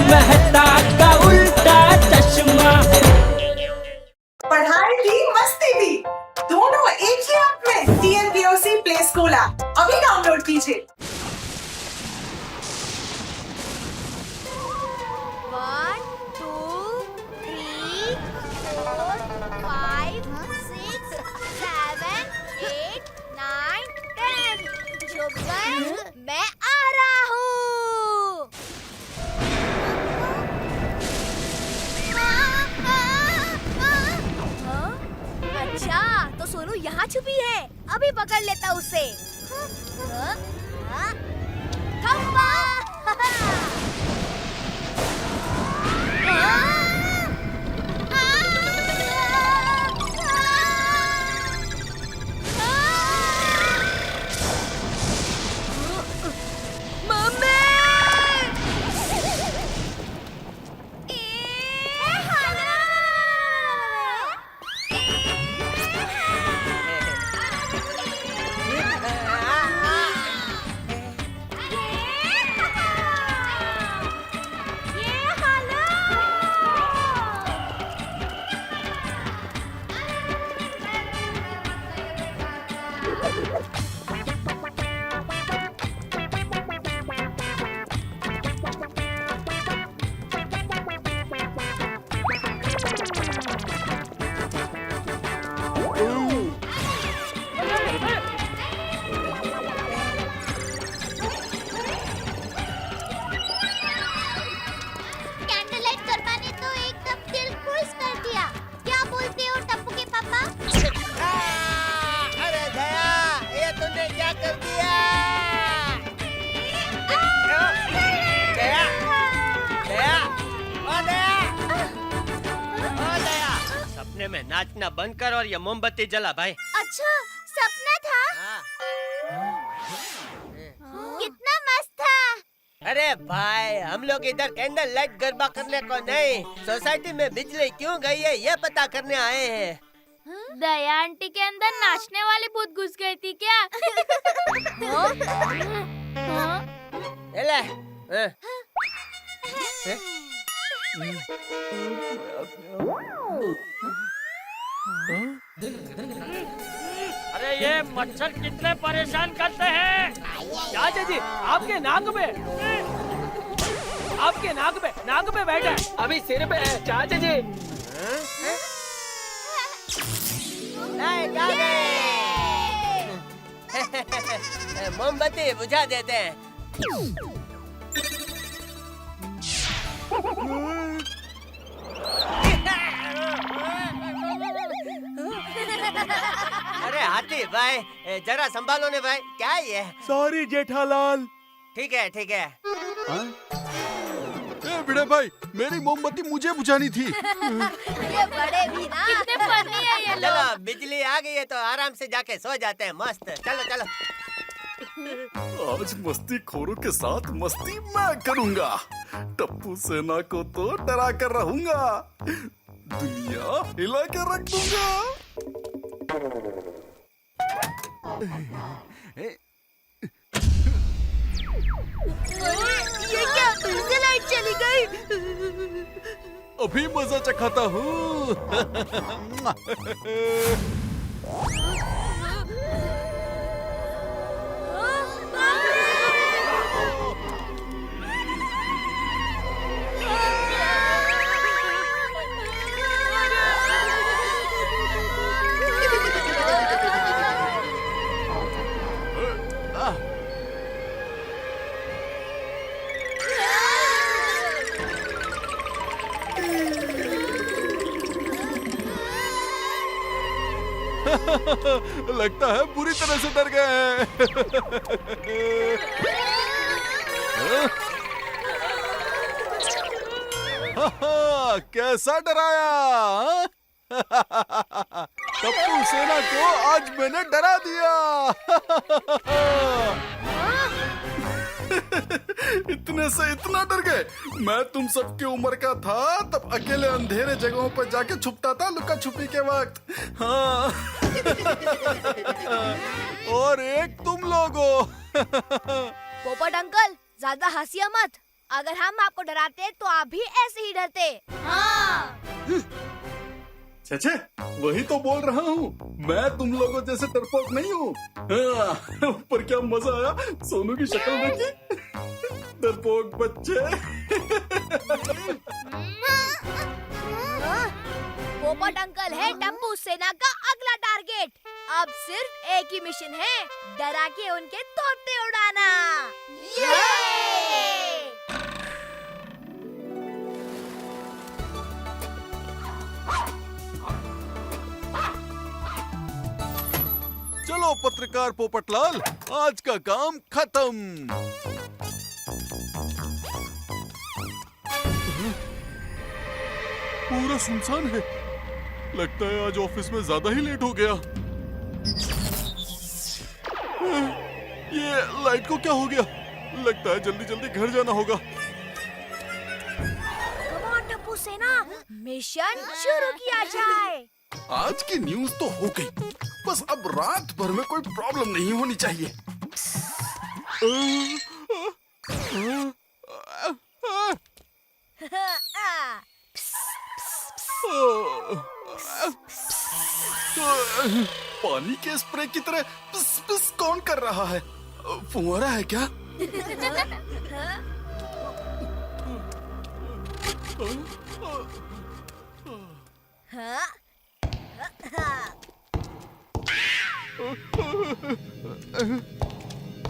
मेहता का उल्टा चश्मा। पढ़ाई भी मस्ती भी दोनों एक ही ऐप में। TNPOC प्ले स्कूल ऐप अभी डाउनलोड कीजिए। 1 2 3 4 5 6 7 8 9 10 छुप गए। मैं आ रहा हूँ। हाँ? अच्छा तो सोनू यहाँ छुपी है, अभी पकड़ लेता उसे। हाँ? हाँ? खम्बा! में नाचना बंद कर और ये मोमबत्ती जला भाई। अच्छा सपना था। कितना मस्त था। अरे भाई हम लोग इधर कैंडल लाइट गरबा करने को नहीं, सोसाइटी में बिजली क्यों गई है ये पता करने आए हैं। दया आंटी के अंदर नाचने वाली भूत घुस गई थी क्या? ले अरे ये मच्छर कितने परेशान करते हैं। चाचा जी आपके नाक पे बैठा है, अभी सिर पे है चाचा जी। मोमबत्ती बुझा देते हैं। अरे हाथी भाई जरा संभालो ने भाई, क्या ये? सॉरी जेठालाल। ठीक है ठीक है। बड़े भाई मेरी मोमबत्ती मुझे बुझानी थी। ये बड़े भी ना कितने फनी है ये लोग। चलो बिजली आ गई है तो आराम से जाके सो जाते हैं। मस्त चलो चलो। आज मस्ती खोरों के साथ मस्ती मैं करूंगा। टप्पू सेना को तो डरा कर रहूंगा, दुनिया हिला के रख दूंगा। ये क्या फिर से लाइट चली गई? अभी मजा चखाता हूँ। लगता है बुरी तरह से डर गए हैं। कैसा डराया? टप्पू सेना को आज मैंने डरा दिया। इतने से इतना डर गए? मैं तुम सबकी उम्र का था तब अकेले अंधेरे जगहों पर जाके छुपता था लुका छुपी के वक्त। हाँ। और एक तुम लोगो। पोपट अंकल ज्यादा हंसिया मत, अगर हम आपको डराते तो आप भी ऐसे ही डरते। हाँ। छे वही तो बोल रहा हूँ, मैं तुम लोगों जैसे डरपोक नहीं हूँ। हाँ, पर क्या मजा आया सोनू की शक्ल देखी। डरपोक बच्चे। पोपट अंकल है टप्पू सेना का अगला टारगेट। अब सिर्फ एक ही मिशन है, डरा के उनके तोते उड़ाना। चलो पत्रकार पोपटलाल, आज का काम खत्म। पूरा सुनसान है, लगता है आज ऑफिस में ज्यादा ही लेट हो गया। ये लाइट को क्या हो गया? लगता है जल्दी जल्दी घर जाना होगा। कम ऑन टप्पू सेना, मिशन शुरू किया जाए। आज की न्यूज तो हो गई, बस अब रात भर में कोई प्रॉब्लम नहीं होनी चाहिए। पानी के स्प्रे की तरह पिस पिस कौन कर रहा है? फुहारा है क्या?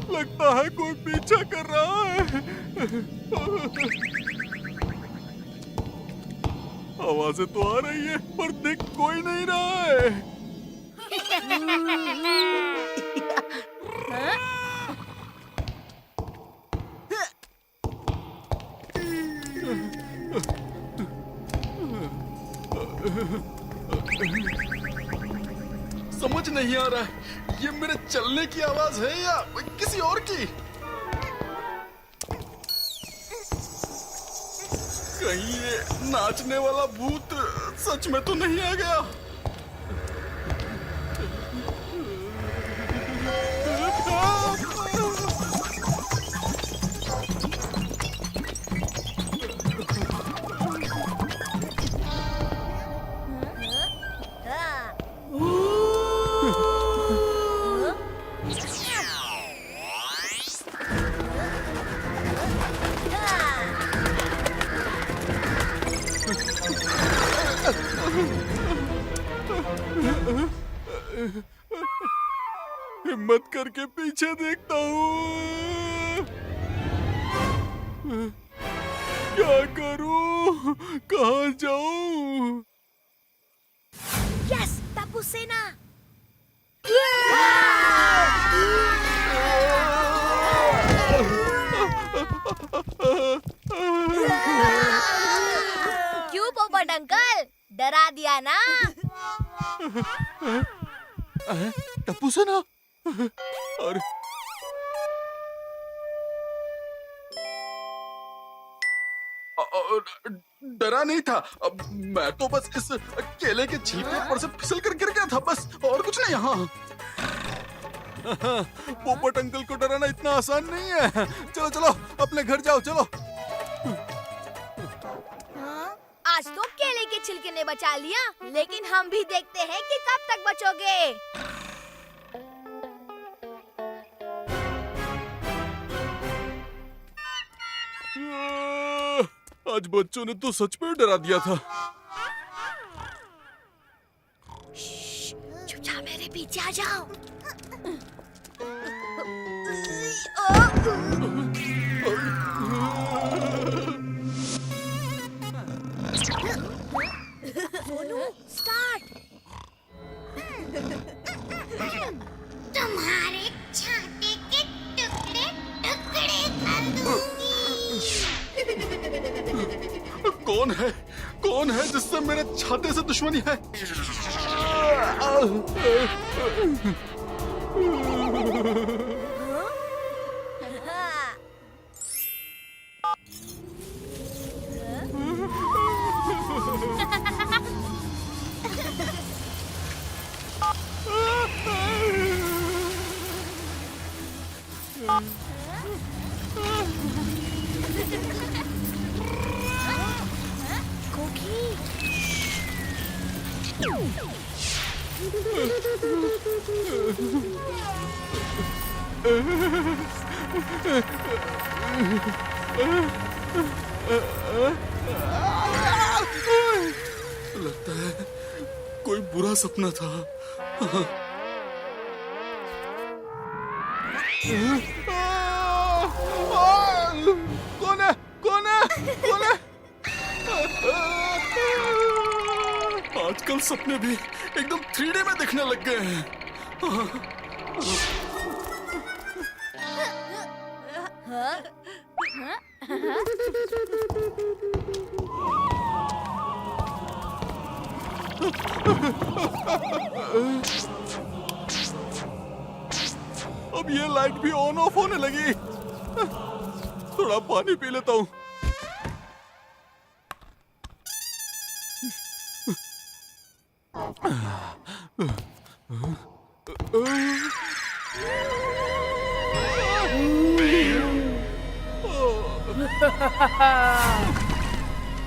लगता है कोई पीछा कर रहा है। आवाजें तो आ रही है पर दिख कोई नहीं रहा है। समझ नहीं आ रहा है ये मेरे चलने की आवाज है या किसी और की। कहीं ये नाचने वाला भूत सच में तो नहीं आ गया? हिम्मत करके पीछे देखता हूँ। क्या करूँ? कहाँ जाऊँ? यस, टप्पू सेना। क्यों पोपट अंकल, डरा दिया ना? टप्पू सेना? अरे डरा नहीं था, मैं तो बस इस केले के छिलके पर से फिसल कर गिर गया था, बस और कुछ नहीं। हाँ, पोपट अंकल को डराना इतना आसान नहीं है। चलो चलो अपने घर जाओ, चलो। आज तो केले के छिलके ने बचा लिया, लेकिन हम भी देखते हैं कि कब तक बचोगे। आज बच्चों ने तो सच में डरा दिया था। चुपचाप मेरे पीछे आ जाओ। स्टार्ट। तुम्हारे छाते के टुकड़े टुकड़े कर दूंगी। कौन है? कौन है जिससे मेरे छाते से दुश्मनी है? लगता है कोई बुरा सपना था। कौन है? कौन है? कौन है? आजकल सपने भी एकदम 3D में दिखने लग गए हैं। अब ये लाइट भी ऑन ऑफ होने लगी। थोड़ा पानी पी लेता हूँ।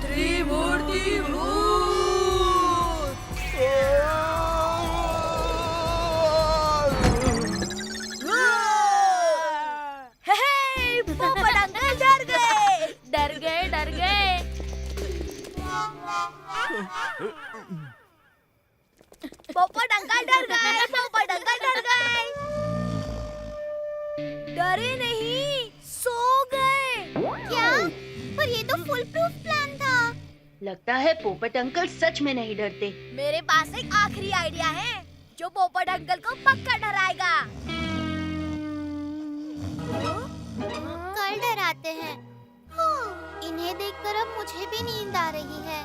त्रिमूर्ति भूत। हे, पोपट अंकल डर गए। डर गए, डर गए। पोपट अंकल डर गए। पोपट अंकल डर गए। डरे नहीं, सो गए। क्या? पर ये तो फुल प्रूफ प्लान था। लगता है पोपट अंकल सच में नहीं डरते। मेरे पास एक आखिरी आइडिया है जो पोपट अंकल को पक्का डराएगा। कल डराते हैं। इन्हें देखकर अब मुझे भी नींद आ रही है।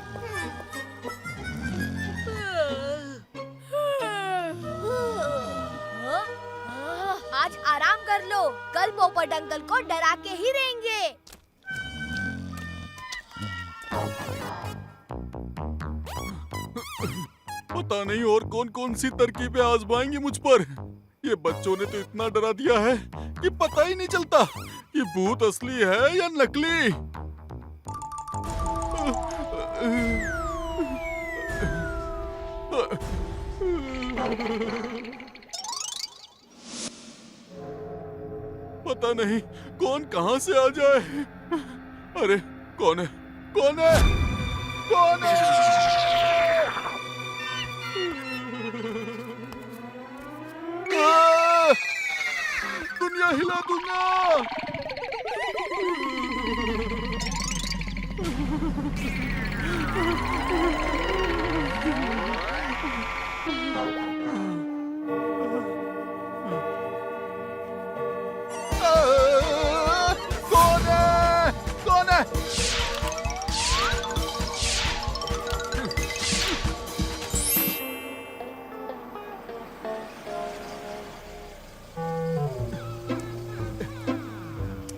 आज आराम कर लो, कल पोपट अंकल को डरा के ही रहेंगे। पता नहीं और कौन कौन सी तरकीबें आजमाएंगी मुझ पर। ये बच्चों ने तो इतना डरा दिया है कि पता ही नहीं चलता कि भूत असली है या नकली। पता नहीं कौन कहां से आ जाए। अरे कौन है? कौन है? कौन है? दुनिया हिला दूंगा। कौन है? कौन है?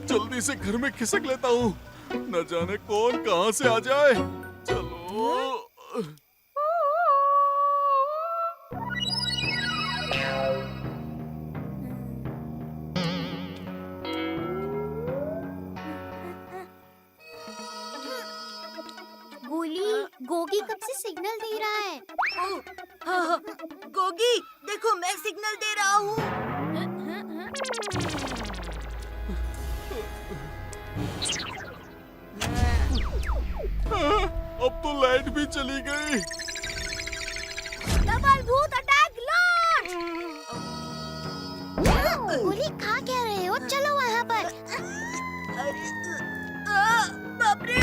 जल्दी से घर में खिसक लेता हूँ, न जाने कौन कहाँ से आ जाए। चलो। गोगी कब से सिग्नल दे रहा है? हाँ, गोगी देखो मैं सिग्नल दे रहा हूँ। अब तो लाइट भी चली गई। डबल भूत अटैक लॉन्च। गोली खा क्या रहे हो? चलो वहाँ पर। बाप रे।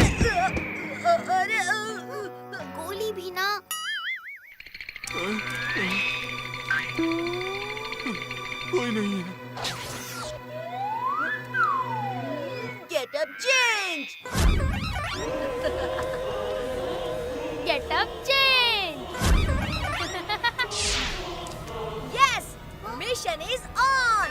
अरे गोली भी ना। कोई नहीं है। Get up change. Get up change. Yes, mission is on.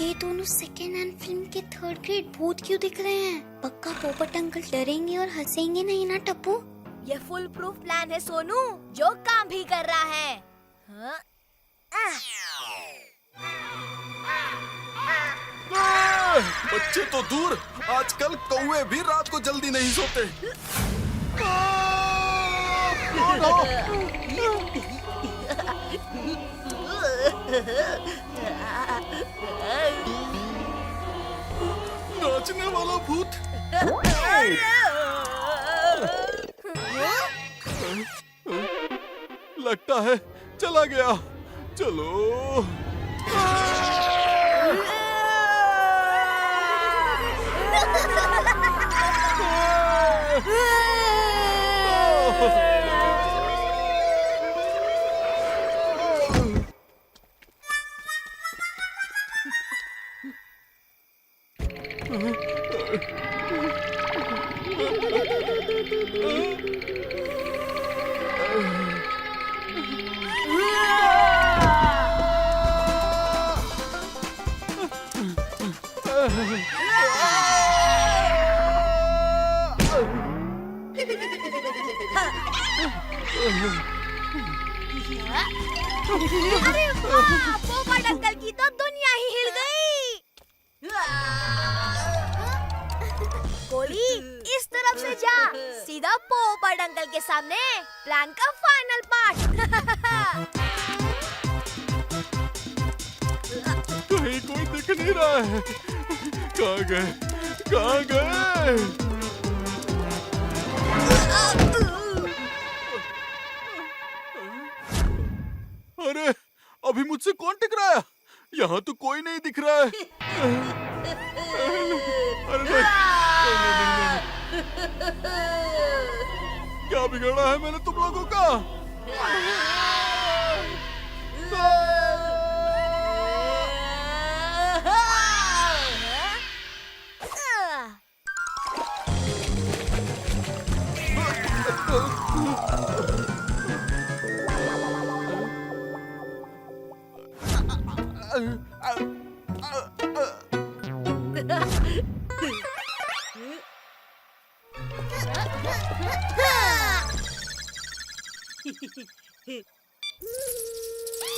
ये दोनों सेकेंड हैंड फिल्म के थर्ड ग्रेड भूत क्यों दिख रहे हैं? पक्का पोपट अंकल डरेंगे और हंसेंगे नहीं ना टप्पू? ये फुल प्रूफ प्लान है सोनू, जो काम भी कर रहा है। हाँ? बच्चे तो दूर, आजकल कौवे भी रात को जल्दी नहीं सोते। नाचने वाला भूत। लगता है चला गया। चलो। अरे वाह, पोपट अंकल की तो दुनिया ही हिल गई। कोली, इस तरफ से जा, सीधा पोपट अंकल के सामने। प्लान का फाइनल पार्ट। कहीं कोई दिख नहीं रहा है। कहाँ गए? कहाँ गए? अरे अभी मुझसे कौन टकराया? यहाँ तो कोई नहीं दिख रहा है। अरे नहीं। क्या बिगड़ा है मैंने तुम लोगों का?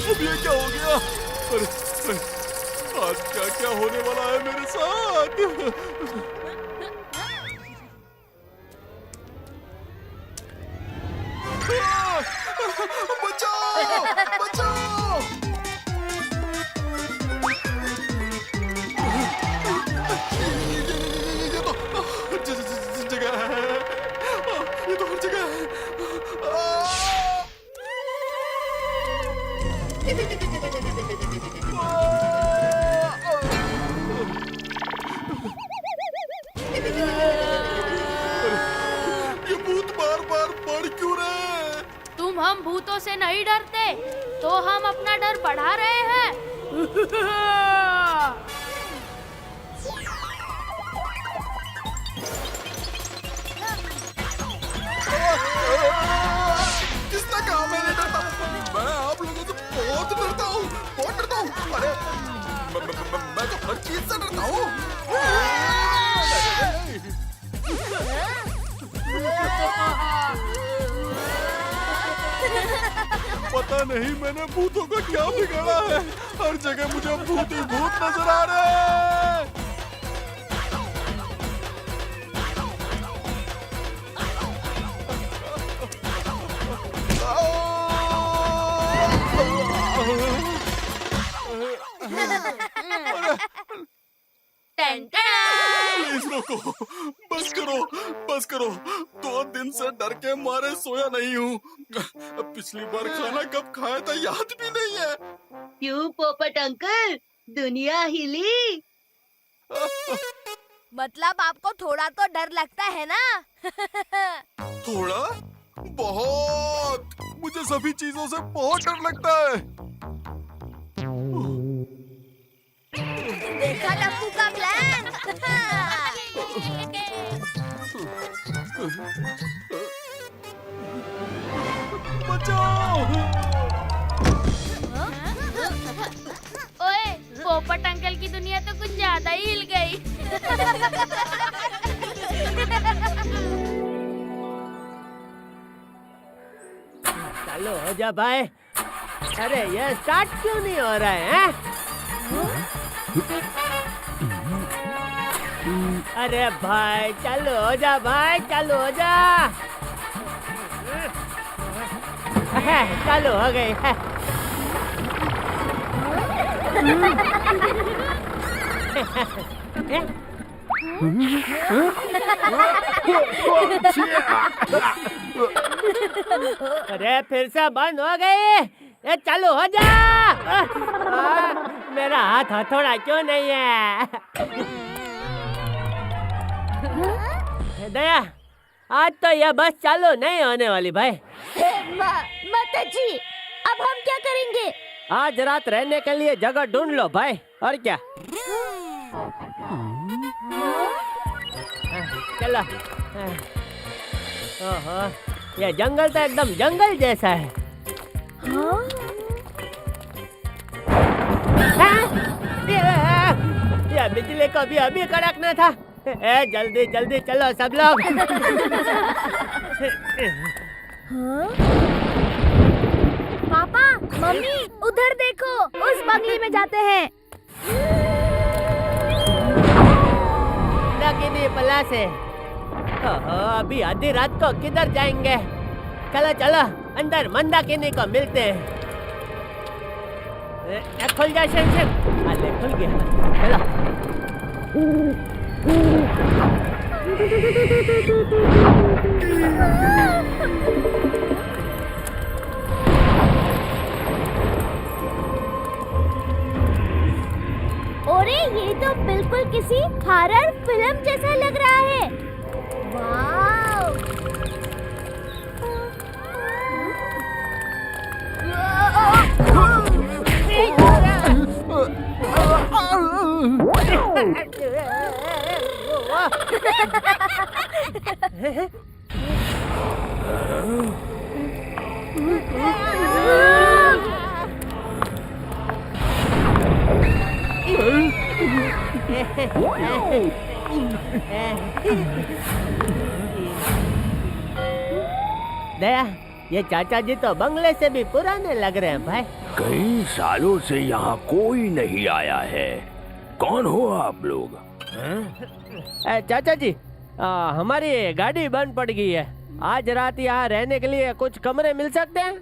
अब ये क्या हो गया? अरे आज क्या क्या होने वाला है मेरे साथ? बचाओ! बचाओ! ये तो जगह है। ये तो हर जगह है। ये भूत बार बार बढ़ क्यों रहे? तुम हम भूतों से नहीं डरते, तो हम अपना डर बढ़ा रहे हैं। किसने कहा मैं नहीं डरता? मैं आप लोगों से बहुत डरता हूँ। बहुत डरता हूँ। अरे मैं तो हर चीज से डरता हूँ। पता नहीं मैंने भूतों को क्या बिगाड़ा है। हर जगह मुझे भूत ही भूत नजर आ रहे हैं। प्लीज रोको। बस करो, बस करो। 2 दिन से डर के मारे सोया नहीं हूँ। पिछली बार खाना कब खाया था याद भी नहीं है। क्यों पोपट अंकल, दुनिया हिली? मतलब आपको थोड़ा तो डर लगता है ना? थोड़ा? बहुत। मुझे सभी चीजों से बहुत डर लगता है। देखा टप्पू का प्लान। बचाओ! ओए, पोपट अंकल की दुनिया तो कुछ ज्यादा ही हिल गई। चलो हो जा भाई। अरे ये स्टार्ट क्यों नहीं हो रहा है? अरे भाई चलो हो जा भाई, चलो हो जा। चालू हो गई। अरे फिर से बंद हो गई। ये चालू हो जा। मेरा हाथ हथौड़ा क्यों नहीं है? दया, आज तो यह बस चालू नहीं होने वाली भाई। माता जी, अब हम क्या करेंगे? आज रात रहने के लिए जगह ढूंढ लो भाई, और क्या। चलो। ओहो, ये जंगल तो एकदम जंगल जैसा है। ये बिजली को भी अभी कड़कना था। जल्दी जल्दी चलो सब लोग। पापा, मम्मी, उधर देखो, उस बंगले में जाते हैं। किन्हीं पला से। अभी आधी रात को किधर जाएंगे? चलो चलो, अंदर मंदाकिनी को मिलते हैं। खुल जा शमशेर। अरे खुल गया, चलो। अरे ये तो बिल्कुल किसी हॉरर फिल्म जैसा लग रहा है। वाव! दया, ये चाचा जी तो बंगले से भी पुराने लग रहे हैं भाई। कई सालों से यहाँ कोई नहीं आया है। कौन हो आप लोग? चाचा जी, हमारी गाड़ी बंद पड़ गई है। आज रात यहाँ रहने के लिए कुछ कमरे मिल सकते हैं?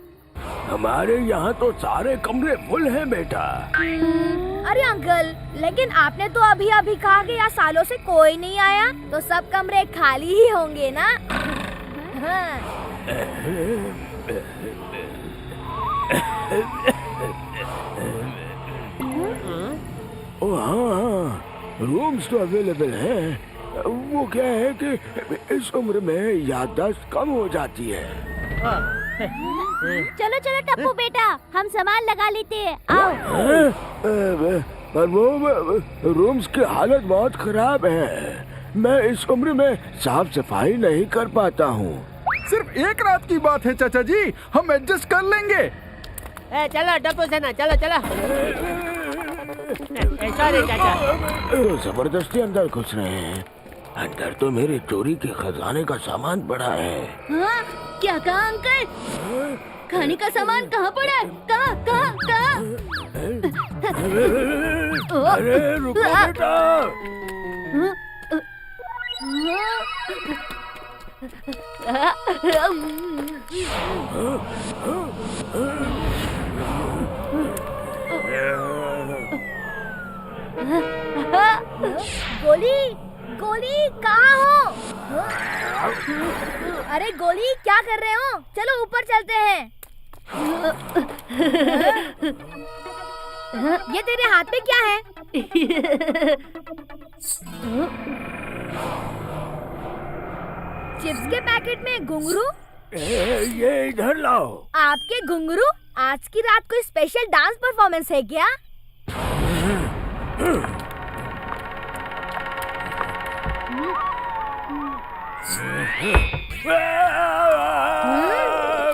हमारे यहाँ तो सारे कमरे फुल हैं बेटा। अरे अंकल, लेकिन आपने तो अभी अभी कहा कि यहाँ सालों से कोई नहीं आया, तो सब कमरे खाली ही होंगे ना? हाँ। ओ हाँ, रूम्स तो अवेलेबल हैं। वो क्या है कि इस उम्र में याददाश्त कम हो जाती है। चलो चलो टप्पू बेटा, हम सामान लगा लेते हैं, आओ। पर वो रूम्स की हालत बहुत खराब है। मैं इस उम्र में साफ सफाई नहीं कर पाता हूँ। सिर्फ एक रात की बात है चाचा जी, हम एडजस्ट कर लेंगे। चलो टप्पू सेना, चलो चलो। सॉरी चाचा। जबरदस्ती अंदर घुस रहे हैं। अंदर तो मेरे चोरी के खजाने का सामान पड़ा है। हाँ? क्या कहा अंकल? खाने का सामान कहाँ पड़ा है? कहाँ कहाँ कहाँ? अरे रुको बेटा। गोली, गोली कहाँ हो? अरे गोली, क्या कर रहे हो? चलो ऊपर चलते हैं। ये तेरे हाथ में क्या है? चिप्स के पैकेट में घुंघरू? ये इधर लाओ। आपके घुंघरू? आज की रात कोई स्पेशल डांस परफॉर्मेंस है क्या?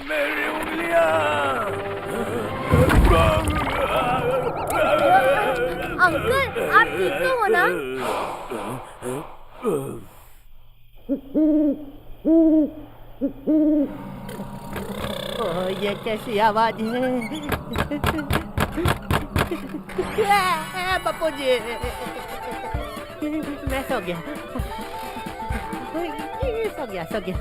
मेरी उंगलियां। अंकल, आप ठीक तो हो ना? ये कैसी आवाज है? पप्पू जी, मैं सो गया। सो गया।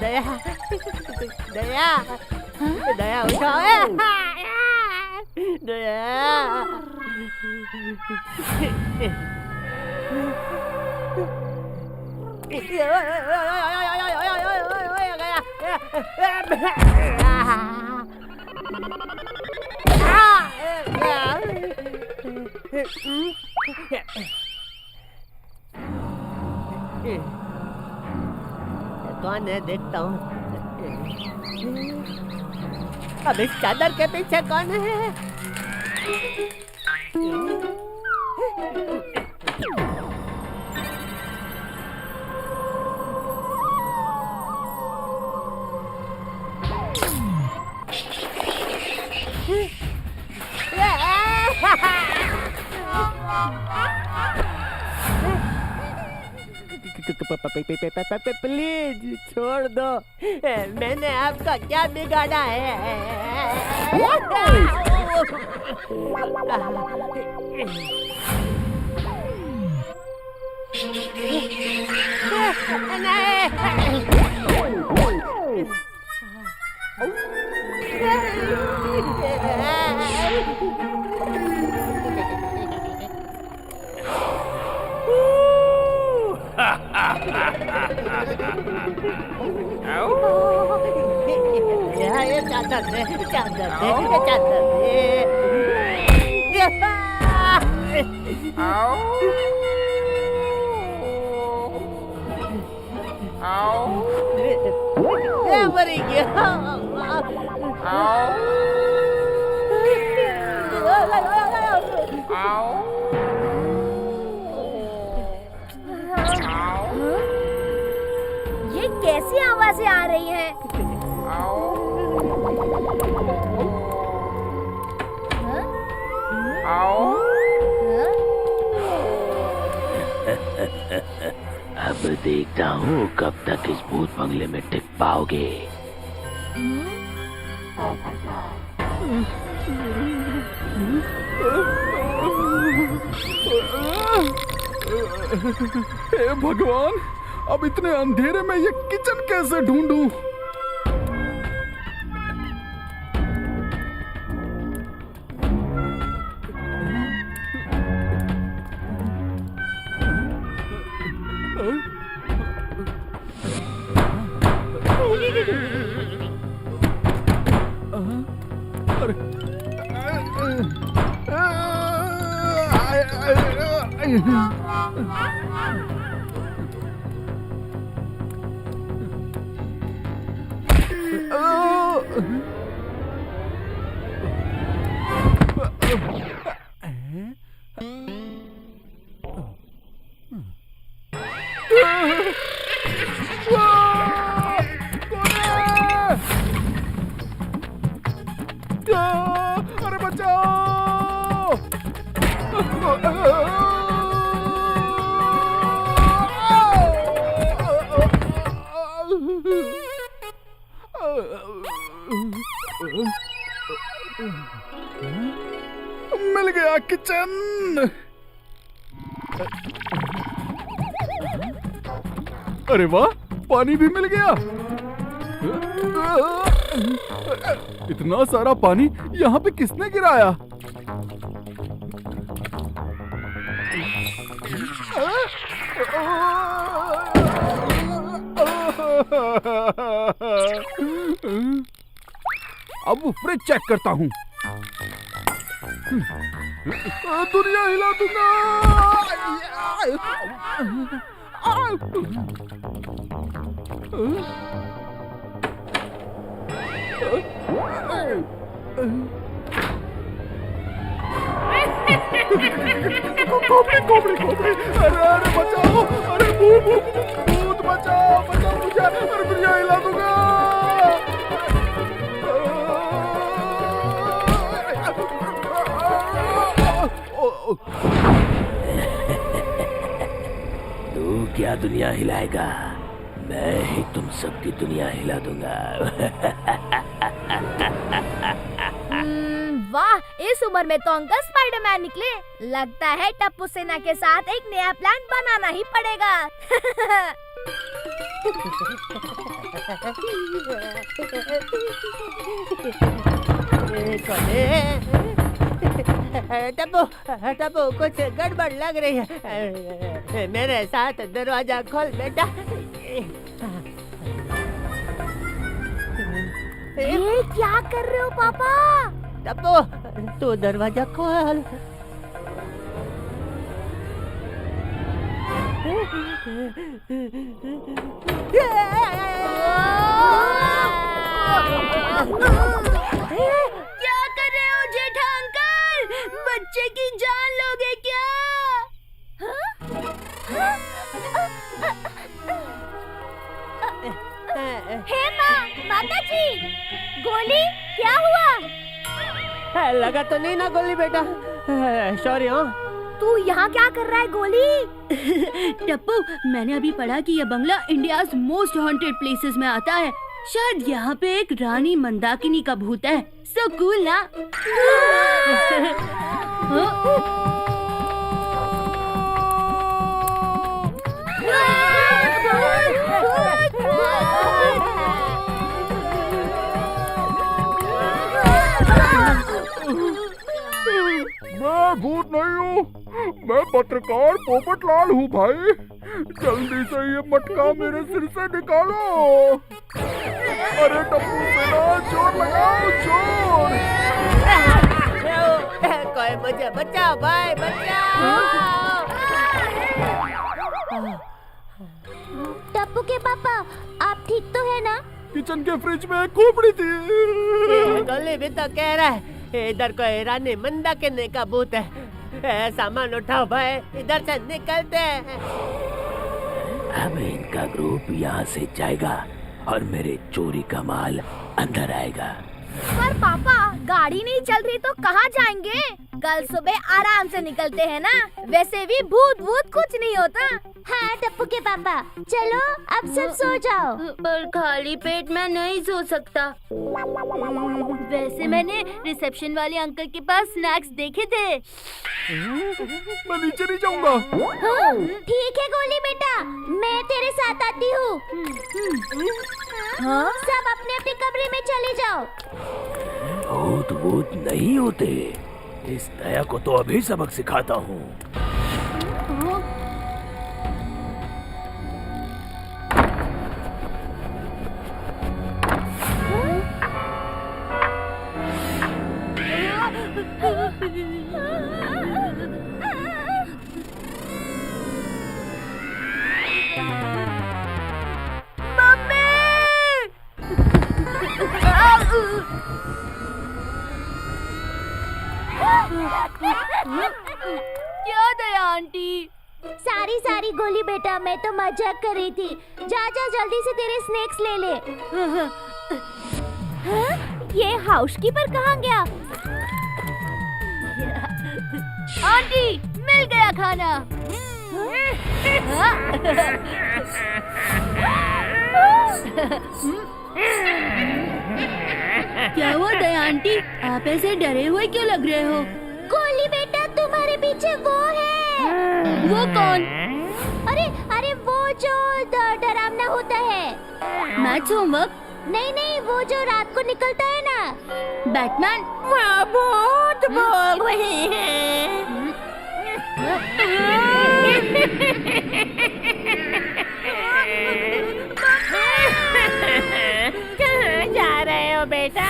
दया दया दया उठाओ दया कौन है देखता हूँ। अब इस चादर के पीछे कौन है? प्लीज छोड़ दो, मैंने आपका क्या बिगाड़ा है? ये चादर दे, चादर दे, चादर दे। मरी गया। ये कैसी आवाजें आ रही हैं? अब देखता हूँ कब तक इस भूत बंगले में टिक पाओगे। हे भगवान, अब इतने अंधेरे में ये किचन कैसे ढूंढूं? अरे बचाओ! मिल गया किचन। अरे वाह, पानी भी मिल गया। इतना सारा पानी यहाँ पे किसने गिराया? अब वो फ्रिज चेक करता हूँ। दुनिया हिला दूंगा। कोबरी, अरे बचाओ, अरे भूत बचाओ मुझे, अरे दुनिया हिला दूंगा। तू क्या दुनिया हिलाएगा? मैं ही तुम सबकी दुनिया हिला दूंगा। वाह, इस उम्र में तो अंकल स्पाइडरमैन निकले। लगता है टप्पू सेना के साथ एक नया प्लान बनाना ही पड़ेगा। टप्पू टप्पू कुछ गड़बड़ लग रही है। मेरे साथ दरवाजा खोल बेटा। ये क्या कर रहे हो पापा? टप्पू तू दरवाजा खोल। क्या कर रहे हो जेठा अंकल? बच्चे की जान लोगे क्या? हे माँ, माता जी, गोली क्या हुआ? लगा तो नहीं ना गोली बेटा? सॉरी। हाँ तू यहाँ क्या कर रहा है गोली? टप्पू, मैंने अभी पढ़ा कि यह बंगला इंडियाज मोस्ट हॉन्टेड प्लेसेस में आता है। शायद यहाँ पे एक रानी मंदाकिनी का भूत है। सो कूल ना? मैं भूत नहीं हूँ, मैं पत्रकार पोपटलाल हूँ भाई। जल्दी से ये मटका मेरे सिर से निकालो। अरे टप्पू सेना, जोर लगाओ जोर। कोई मुझे बचाओ भाई, बचाओ। टप्पू के पापा, आप ठीक तो है ना? किचन के फ्रिज में एक खोपड़ी थी। गोली भी तो कह रहा है इधर कोई रानी मंदाकिनी का भूत है। सामान उठाओ भाई, इधर से निकलते हैं। अब इनका ग्रुप यहाँ से जाएगा और मेरे चोरी का माल अंदर आएगा। पर पापा, गाड़ी नहीं चल रही तो कहाँ जाएंगे? कल सुबह आराम से निकलते हैं ना। वैसे भी भूत भूत कुछ नहीं होता। हाँ टप्पू के पापा, चलो अब सब सो जाओ। पर खाली पेट मैं नहीं सो सकता। वैसे मैंने रिसेप्शन वाले अंकल के पास स्नैक्स देखे थे। मैं नीचे नहीं जाऊंगा। हाँ, ठीक है गोली बेटा, मैं तेरे साथ आती हूँ। हाँ? सब अपने अपने कमरे में चले जाओ। भूत भूत नहीं होते। इस दया को तो अभी सबक सिखाता हूँ। क्या दया आंटी? सारी गोली बेटा, मैं तो मजाक कर रही थी। जा जा जल्दी से तेरे स्नैक्स ले ले। हाँ? ये हाउसकीपर कहाँ गया? आंटी, मिल गया खाना। क्या हुआ दया आंटी? आप ऐसे डरे हुए क्यों लग रहे हो? गोली बेटा, तुम्हारे पीछे वो है। वो कौन? अरे अरे वो जो डरावना होता है। Maths homework? नहीं नहीं, वो जो रात को निकलता है ना। बैटमैन? वहाँ भूत बोल रही है। कहाँ जा रहे हो बेटा?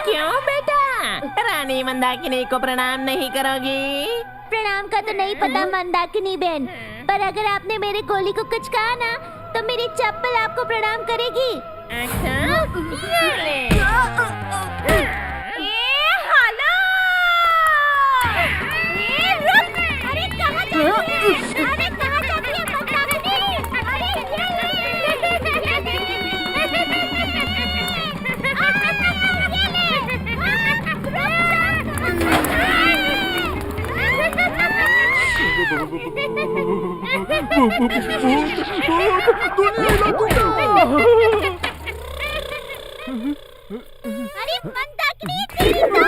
क्यों बेटा? रानी मंदाकिनी को प्रणाम नहीं करोगी? प्रणाम का तो नहीं पता मंदाकिनी बहन, पर अगर आपने मेरे गोली को कुछ कहा ना, तो मेरी चप्पल आपको प्रणाम करेगी। अच्छा, ये ले। अरे कहाँ जाती है? अरे कहाँ जाती है मंदाकिनी? अरे मंदाकिनी तेरी तो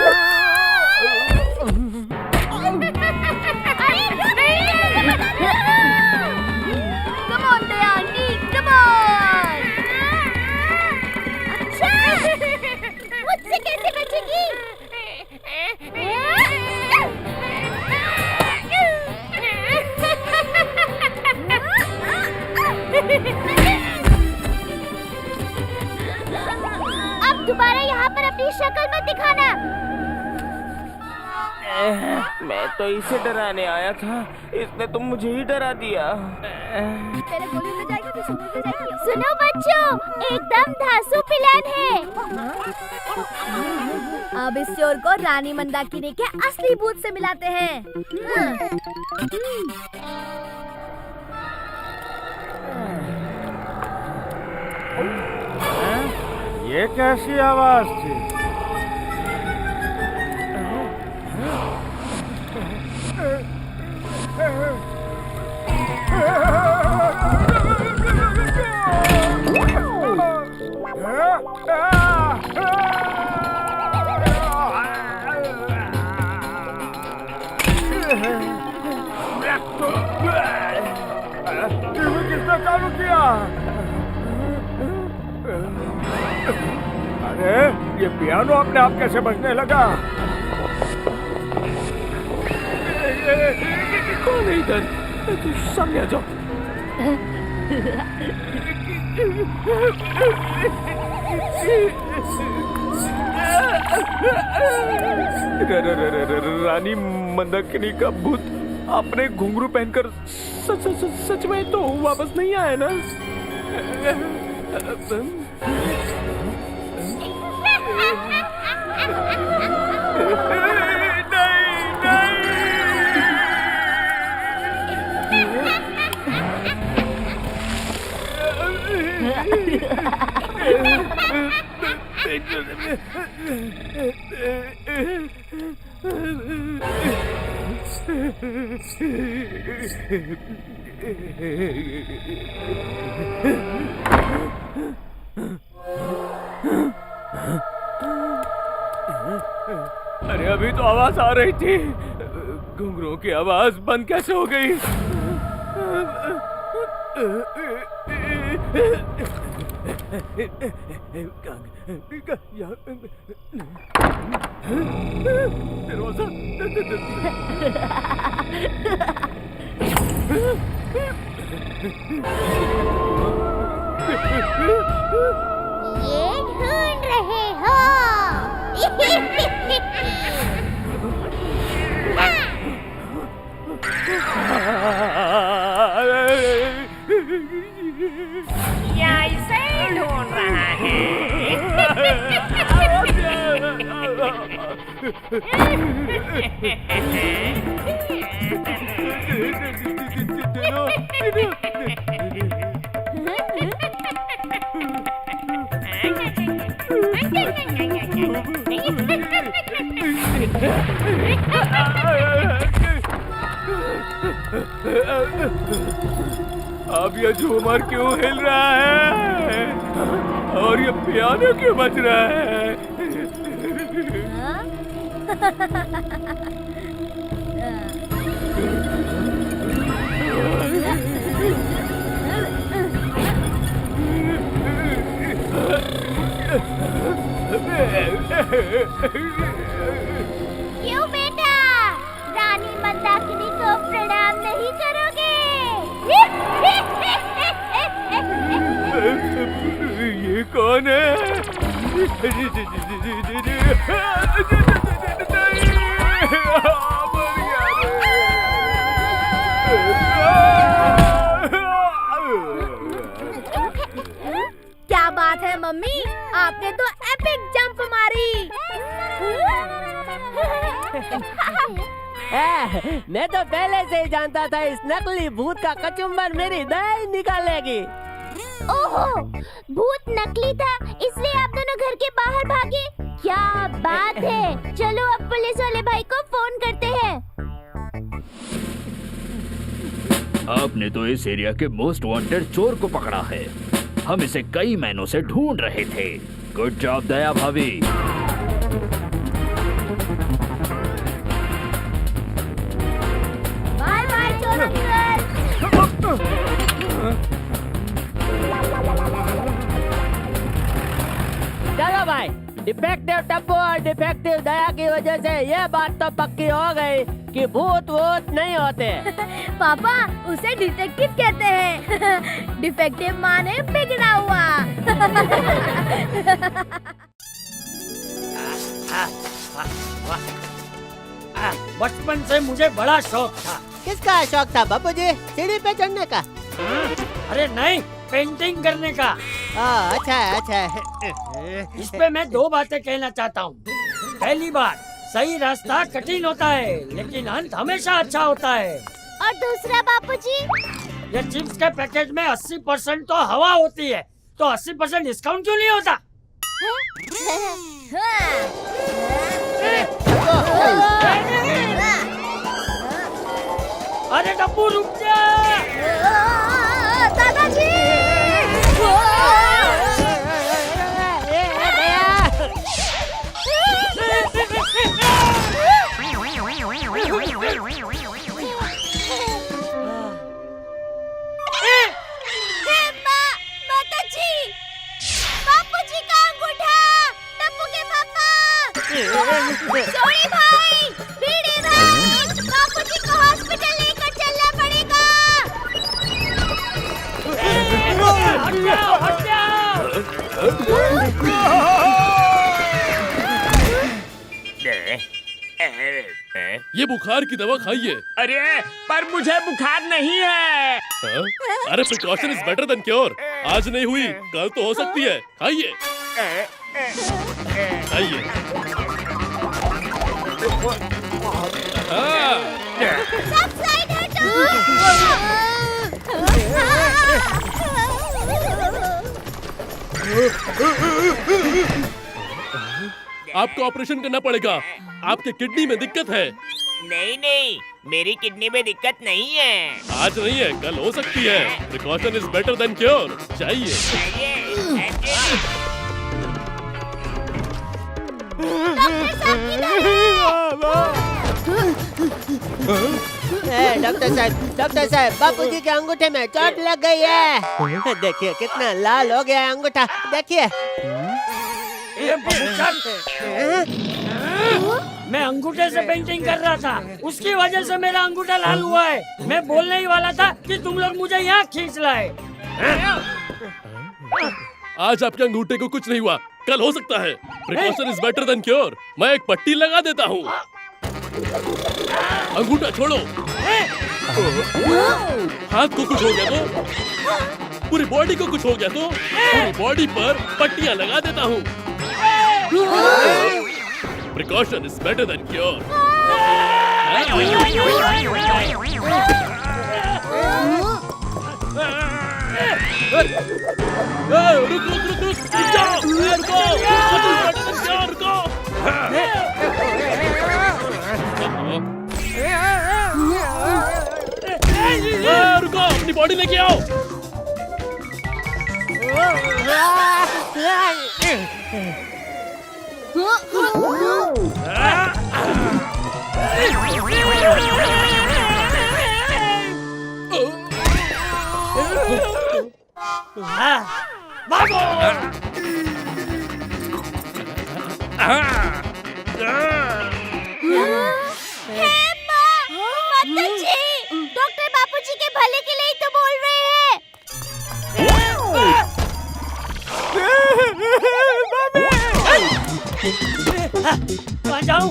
Come on, Dayani, come on! अच्छा, मुझसे कैसे बचेगी? अब दोबारा यहाँ पर अपनी शक्ल मत दिखाना। मैं तो इसे डराने आया था, इसने तो मुझे ही डरा दिया। पहले गोली उड़ जाएगी फिर सुनो उड़ जाएगी। सुनो बच्चों, एकदम धांसू प्लान है। अब इस चोर को रानी मंदाकिनी के असली भूत से मिलाते हैं। ये कैसी आवाज थी? किसने चालू किया? अरे ये पियानो अपने आप कैसे बजने लगा? कौन है इधर? सामने आ जाओ। रानी मंदाकिनी का भूत आपने घुंघरू पहनकर सच में तो वापस नहीं आया ना? अरे अभी तो आवाज आ रही थी, घुंघरू की आवाज बंद कैसे हो गई? ये ढूंढ रहे हो? ऐसे ढूंढ रहा है। अब ये झूमर क्यों हिल रहा है और ये पियानो क्यों बज रहा है? क्यों बेटा, रानी मंदाकिनी को प्रणाम नहीं करोगे? ये कौन है? क्या बात है मम्मी, आपने तो एपिक जंप मारी। मैं तो पहले से ही जानता था इस नकली भूत का कचुम्बर मेरी दाई निकालेगी। ओहो, भूत नकली था इसलिए आप दोनों घर के बाहर भागे? क्या बात है, चलो अब पुलिस वाले भाई को फोन करते हैं। आपने तो इस एरिया के मोस्ट वांटेड चोर को पकड़ा है। हम इसे कई महीनों से ढूंढ रहे थे। गुड जॉब दया भाभी। बाय बाय चोर अंकल। चलो भाई, डिफेक्टिव टप्पू और डिफेक्टिव दया की वजह से ये बात तो पक्की हो गई कि भूत वूत नहीं होते। पापा उसे डिटेक्टिव कहते हैं। डिफेक्टिव माने बिगड़ा हुआ। बचपन से मुझे बड़ा शौक था। किसका शौक था बाबूजी? सीढ़ी पे चढ़ने का? अरे नहीं, पेंटिंग करने का। अच्छा अच्छा। इस पे मैं दो बातें कहना चाहता हूँ। पहली बात, सही रास्ता कठिन होता है लेकिन अंत हमेशा अच्छा होता है। और दूसरा बापूजी? ये चिप्स के पैकेट में 80% तो हवा होती है, तो 80% डिस्काउंट क्यों नहीं होता? अरे डब्बू रुक जा। दादाजी! बापूजी का अंगूठा! टप्पू के पापा! सोनी भाई! बीड़ी भाई! बापूजी को हॉस्पिटल लेकर चलना पड़ेगा! हट जाओ, हट ये बुखार की दवा खाइए। अरे पर मुझे बुखार नहीं है। अरे precaution is better than cure. आज नहीं हुई कल तो हो सकती है। खाइए खाइए। सब साइड हटो! आपको ऑपरेशन करना पड़ेगा। आपके किडनी में दिक्कत है। नहीं नहीं, मेरी किडनी में दिक्कत नहीं है। आज नहीं है कल हो सकती है। Precaution is better than cure. चाहिए। डॉक्टर साहब बापूजी के अंगूठे में चोट लग गई है। देखिए कितना लाल हो गया है अंगूठा। देखिए। मैं अंगूठे से पेंटिंग कर रहा था, उसकी वजह से मेरा अंगूठा लाल हुआ है। मैं बोलने ही वाला था कि तुम लोग मुझे यहाँ खींच लाए। आज आपके अंगूठे को कुछ नहीं हुआ, कल हो सकता है। Precaution is better than cure. मैं एक पट्टी लगा देता हूँ। अंगूठा छोड़ो। हाथ को कुछ हो गया तो, पूरी बॉडी को कुछ हो गया तो, पूरी बॉडी पर पट्टियाँ लगा देता हूँ। Precaution is better than cure. रुक जाओ, रुको। रुको, अपनी बॉडी लेके आओ। डॉक्टर बापूजी के भले के लिए ही तो बोल रहे हैं। कहाँ जाऊँ?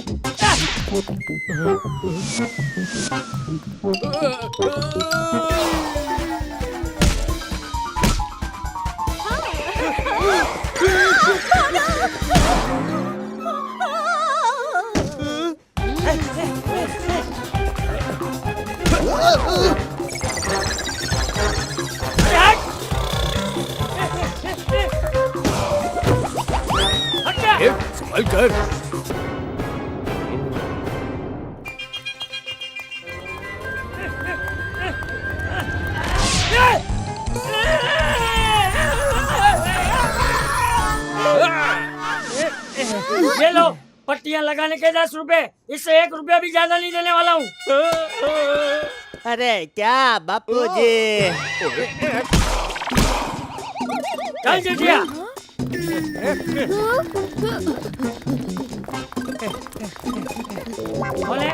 संभल कर। पट्टियाँ लगाने के 10 रुपए, इससे 1 रुपया भी ज्यादा नहीं देने वाला हूँ। अरे क्या बापूजी। चल जेठिया। बोले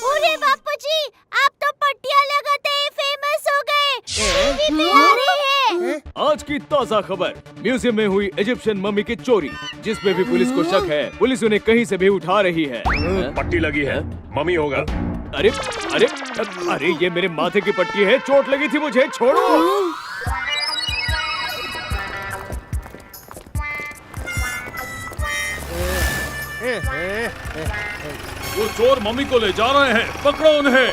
अरे बापूजी, आप तो पट्टियाँ लगाते ही फेमस हो गए। टीवी पे आ रही है। आज की ताज़ा खबर, म्यूजियम में हुई इजिप्शियन मम्मी की चोरी, जिसपे भी पुलिस को शक है। पुलिस उन्हें कहीं से भी उठा रही है। पट्टी लगी है, मम्मी होगा। अरे अरे अरे, ये मेरे माथे की पट्टी है, चोट लगी थी मुझे, छोड़ो। वो चोर मम्मी को ले जा रहे हैं, पकड़ो उन्हें।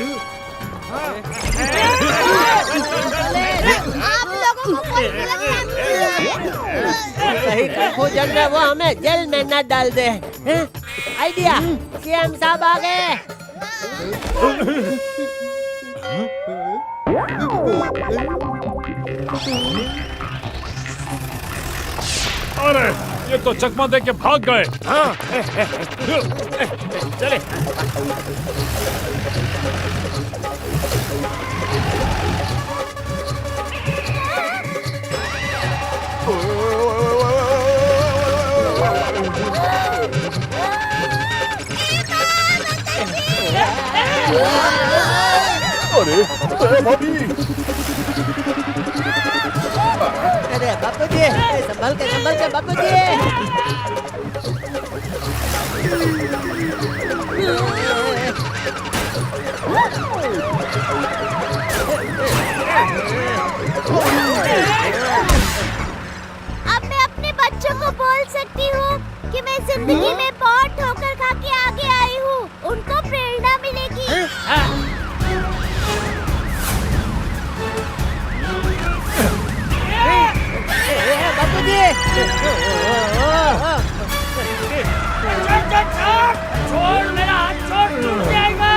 आप लोगों को कहीं कंफ्यूजन में वो हमें जेल में न डाल दे। आइडिया, सीएम साहब आ गए। अरे ये तो चकमा दे के भाग गए। हाँ। चले। अरे भाभी, अरे बापूजी, संभल के बापूजी। अब मैं अपने बच्चों को बोल सकती हूँ कि मैं जिंदगी में बहुत ठोकर खा के आगे आई हूँ। उनको प्रेरणा मिलेगी। छोड़ मेरा हाथ, छोड़, टूट जाएगा।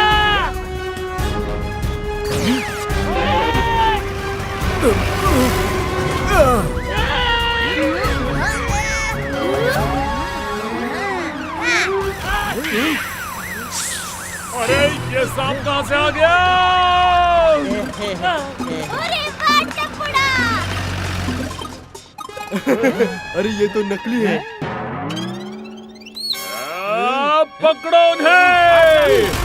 अरे ये सांप कहाँ से आ गया? अरे वाह टपुड़ा! अरे ये तो नकली है। पकड़ो उन्हें।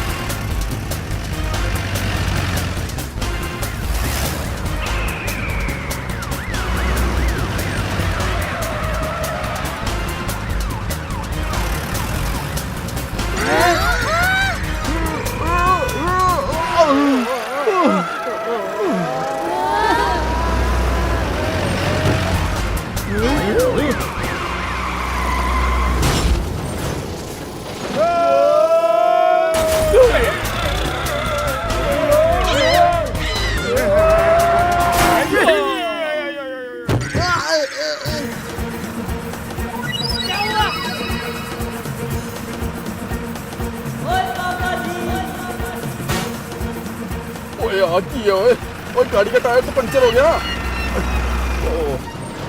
ओए, गाड़ी का टायर तो पंचर हो गया।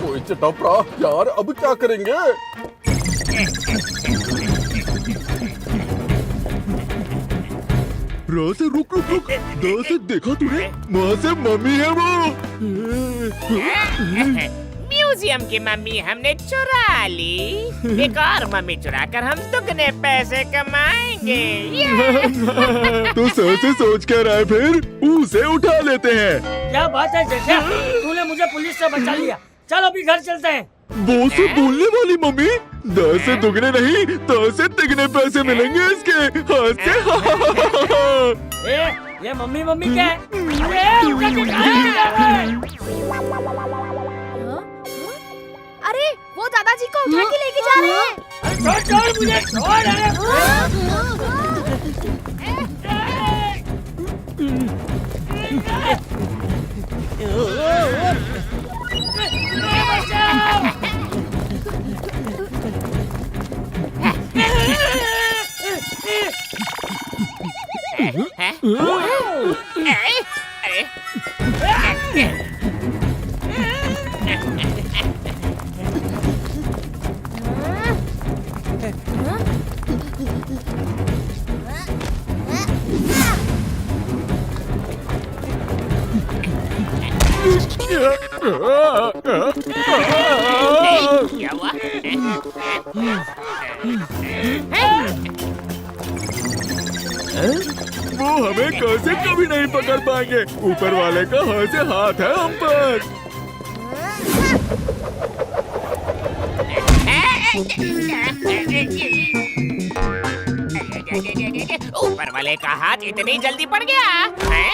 ओए चटापड़ा, यार अब क्या करेंगे? से रुक रुक रुक, से देखा तूने? वहाँ से मम्मी है वो। म्यूजियम की मम्मी हमने चुरा ली, एक और मम्मी चुरा कर हम दुगने पैसे कमाएंगे। तो सर से सोच क्या रहा है, फिर उसे उठा लेते हैं। क्या बात है जेठा, तूने मुझे पुलिस से बचा लिया। चल अभी घर चलते हैं। वो से बोलने वाली मम्मी, 10 से दुगने नहीं 10 से तिगने पैसे मिलेंगे इसके हाथ से। ये मम्मी मम्मी क्या है? अरे वो दादाजी को उठा के लेके जा रहे हैं। छोड़ छोड़ मुझे, अरे क्या हुआ? वो हमें कैसे कभी नहीं पकड़ पाएंगे। ऊपर वाले का हाथ से हाथ है हम पर। ऊपर वाले का हाथ इतनी जल्दी पड़ गया है?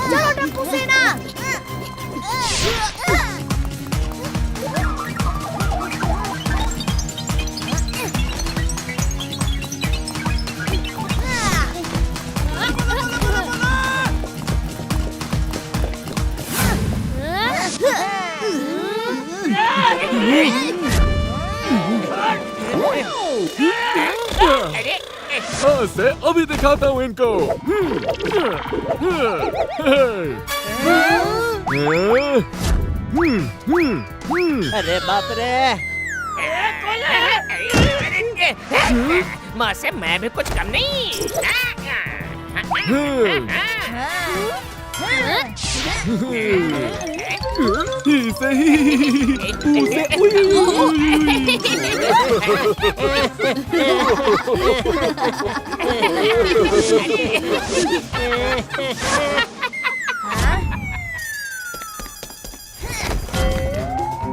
चलो टप्पू सेना। हाँ से अभी दिखाता हूँ इनको। अरे बाप रे। माँ से मैं भी कुछ कम नहीं।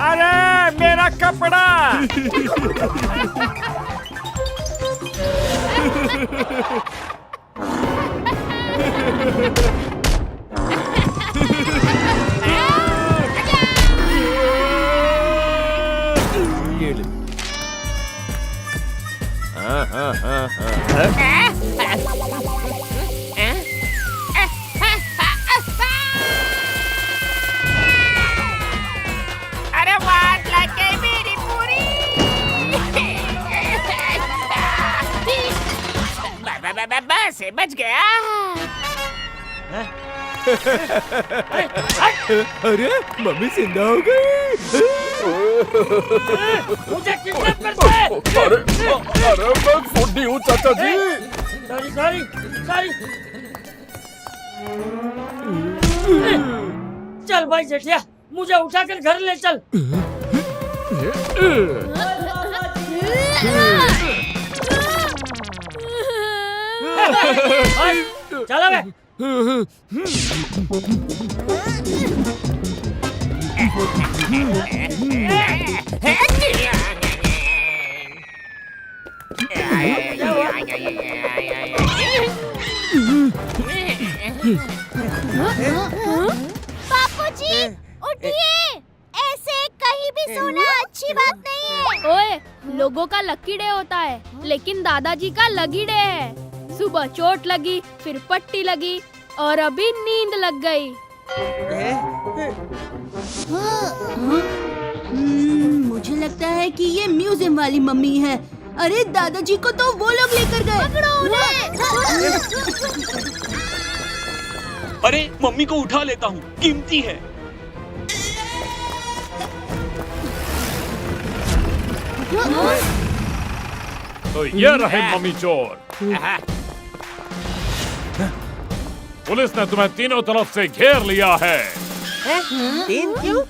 अरे मेरा कपड़ा। अरे वाट लग गई मेरी पूरी। बस बच गया। अरे मम्मी जिंदा हो गई। मुझे किडनैप करते हैं। अरे मैं फुड्डी हूँ चाचा जी। सॉरी। चल भाई जेठिया, मुझे उठाकर घर ले चल। चलो बे। बापूजी उठिए, ऐसे कहीं भी सोना अच्छी बात नहीं है। ओए, लोगों का लकी डे होता है, लेकिन दादाजी का लगी डे है। सुबह चोट लगी, फिर पट्टी लगी और अभी नींद लग गई। मुझे लगता है कि ये म्यूजियम वाली मम्मी है। अरे दादाजी को तो वो लोग लेकर गए। पकड़ो उन्हें। अरे मम्मी को उठा लेता हूँ, कीमती है। तो ये रहे मम्मी चोर। पुलिस ने तुम्हें तीनों तरफ से घेर लिया है। तीन क्यों?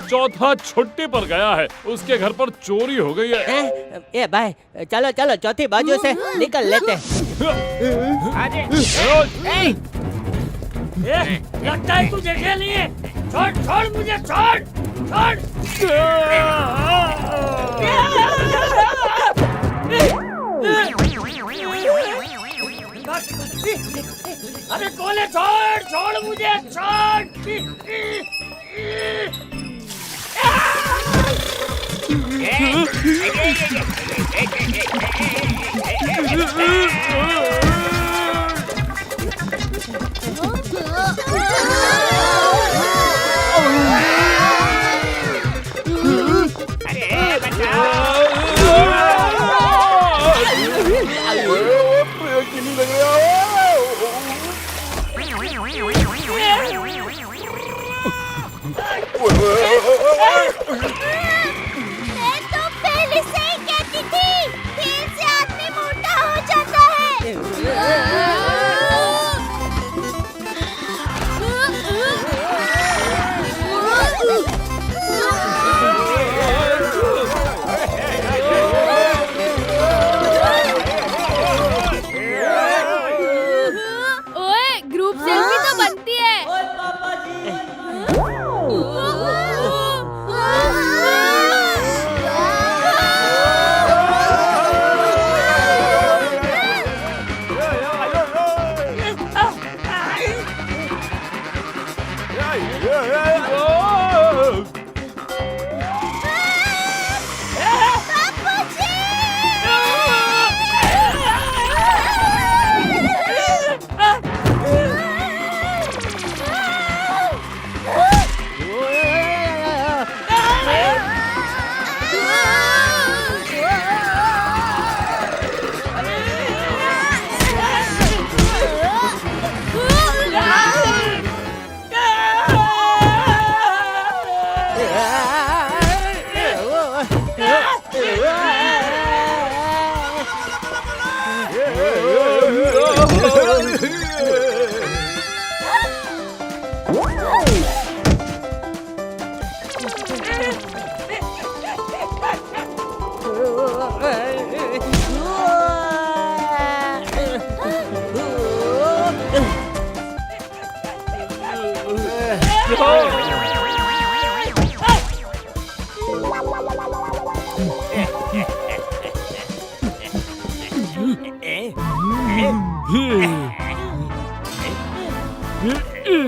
चौथा छुट्टी पर गया है, उसके घर पर चोरी हो गई है। ए भाई, चलो चलो चौथी बाजू से निकल लेते। लगता है तुझे खेल नहीं है। छोड़ मुझे, छोड़। अरे कौन है? छोड़ मुझे, छोड़। मैं तो पहले से ही कहती थी, खेल से आदमी मोटा हो जाता है। ओए ग्रुप सेल्फी तो बनती है।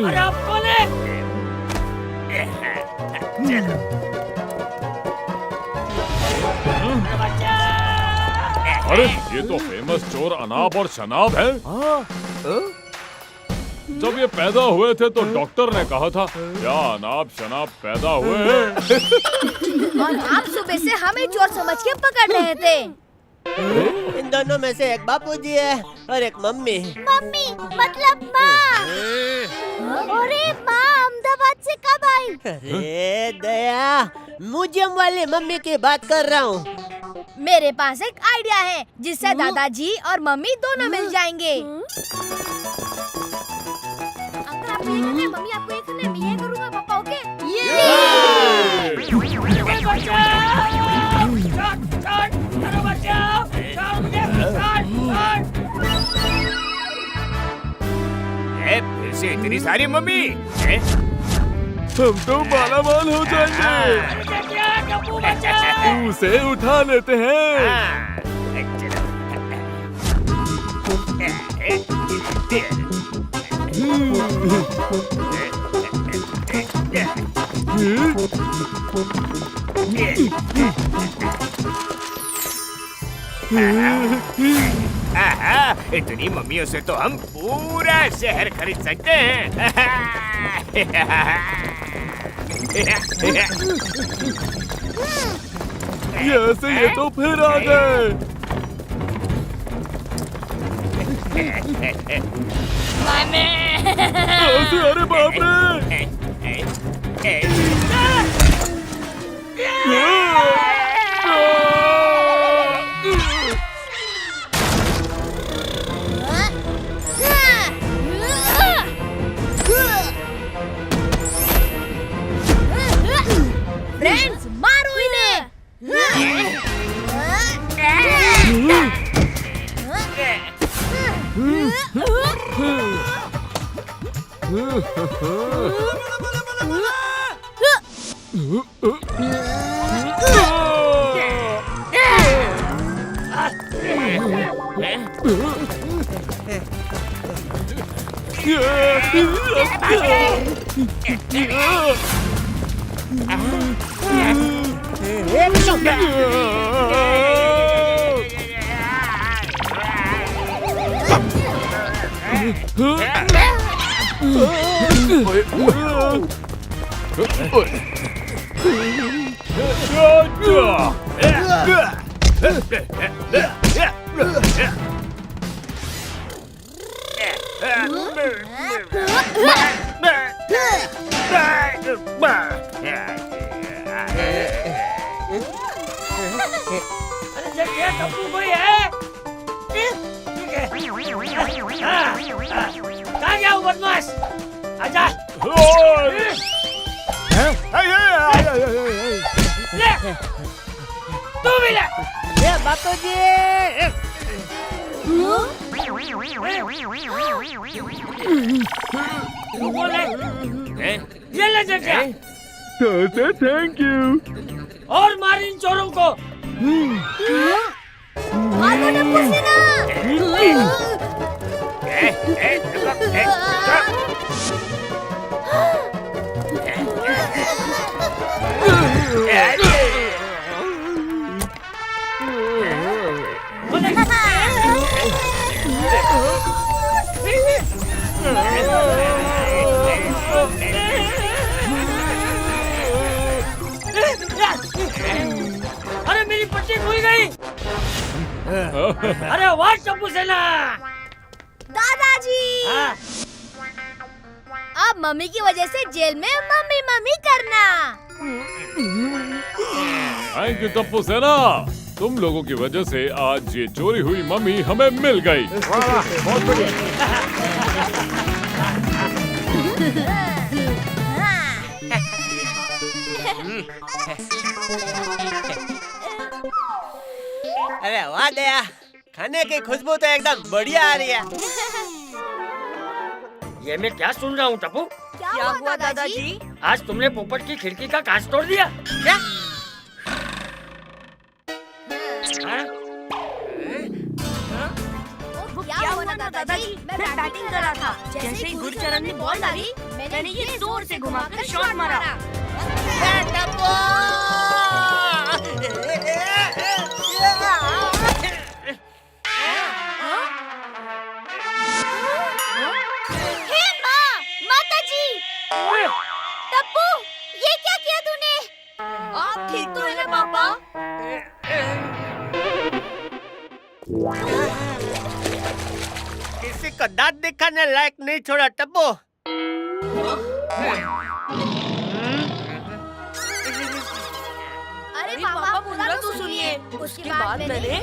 अरे आप कौन है? अरे ये तो फेमस चोर अनाब और शनाब है। जब ये पैदा हुए थे तो डॉक्टर ने कहा था क्या अनाब शनाब पैदा हुए हैं। और आप सुबह से हमें चोर समझ के पकड़ रहे थे। इन दोनों में से एक बापूजी है और एक मम्मी। मम्मी मतलब माँ। अरे माँ अहमदाबाद से कब आई? अरे दया, म्यूजियम वाली मम्मी की बात कर रहा हूँ। मेरे पास एक आइडिया है जिससे दादाजी और मम्मी दोनों मिल जाएंगे। अंकल आप ये करने, मम्मी आपको ये करने, मैं ये करूँगा पापा, ओके? फिर से इतनी सारी मम्मी। हम तो मालामाल हो जाएंगे। उसे उठा लेते हैं। इतनी मम्मियों से तो हम पूरा शहर खरीद सकते हैं। ऐसे ये तो फिर आ गए। अरे बाप रे। फ्रेंड्स मारो इन्हें। ले तू भी ले। ये बापू जी वो ले ये ले चाचा। Thank you. और मार इन चोरों को। अरे मेरी पट्टी खुल गई। अरे वाह टप्पू सेना। दादाजी अब मम्मी की वजह से जेल में मम्मी मम्मी करना। थैंक यू टप्पू सेना, तुम लोगों की वजह से आज ये चोरी हुई मम्मी हमें मिल गई। बहुत बढ़िया। अरे वाह दया, खाने की खुशबू तो एकदम बढ़िया आ रही है। ये मैं क्या सुन रहा हूँ टप्पू? क्या हुआ दादाजी? आज तुमने पोपट की खिड़की का कांच तोड़ दिया क्या? क्या हुआ दादाजी? मैं बैटिंग कर रहा था। जैसे ही गुरचरण ने बॉल डाली, मैंने ये जोर से घुमाकर शॉट मारा। हे माँ, माताजी! टप्पू, ये क्या किया तूने? आप ठीक तो है ना पापा? किसी को दांत दिखाने लायक नहीं छोड़ा टप्पू। अरे पापा पूरा तो सुनिए। उसके बाद मैंने ये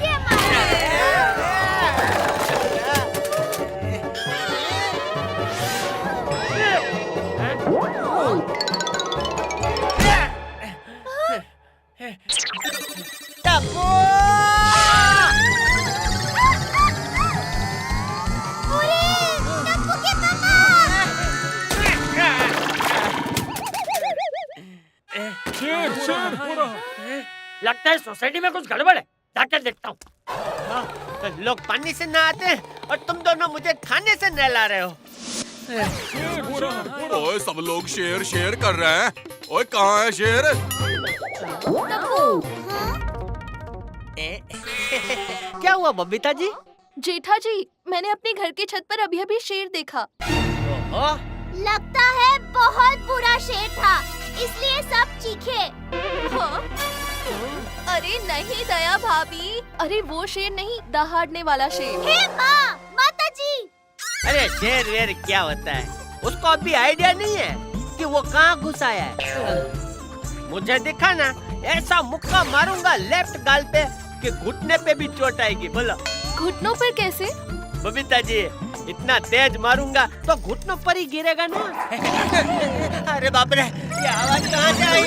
टप्पू! लगता है सोसाइटी में कुछ गड़बड़ है, जाकर देखता हूँ। लोग पानी से नहाते हैं और तुम दोनों मुझे खाने से नहला रहे हो। ओए सब लोग शेर शेर कर रहे हैं। ओए कहाँ है शेर? क्या हुआ बबीता जी? जेठा जी, मैंने अपने घर के छत पर अभी शेर देखा। लगता है बहुत बुरा शेर था, इसलिए सब चीखे। हाँ? अरे नहीं दया भाभी, अरे वो शेर नहीं, दहाड़ने वाला शेर। हे माँ, माताजी! अरे शेर वेर क्या होता है? उसको अभी आइडिया नहीं है कि वो कहाँ घुस आया है। मुझे दिखा ना, ऐसा मुक्का मारूंगा लेफ्ट गाल पे कि घुटने पे भी चोट आएगी। बोलो घुटनों पर कैसे? बबीता जी, इतना तेज मारूंगा तो घुटनों पर ही गिरेगा ना। अरे बाप रे, ये आवाज कहाँ से आई?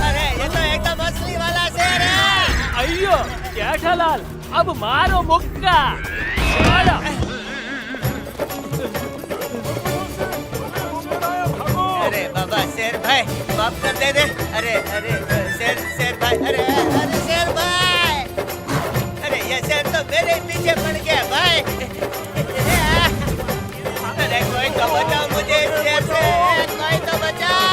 अरे ये तो एकदम असली वाला शेर है। अयो जेठालाल, अब मारो मुक्का। अरे बाबा शेर भाई, माफ कर दे। अरे अरे शेर भाई, अरे अरे शेर भाई, अरे ये शेर तो मेरे पीछे पड़ गया भाई। अरे कोई तो बचाओ मुझे इस शेर से, कोई तो बचाओ।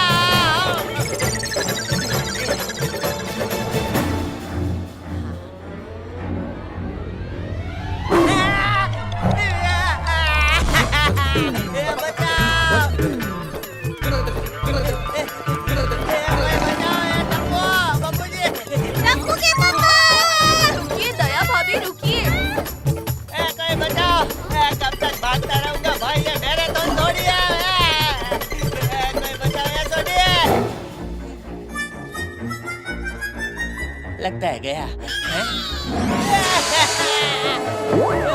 भागता रहूंगा भाई, ये मेरे तो थोड़ी है। कोई बचाओ या छोड़िए। लगता है गया।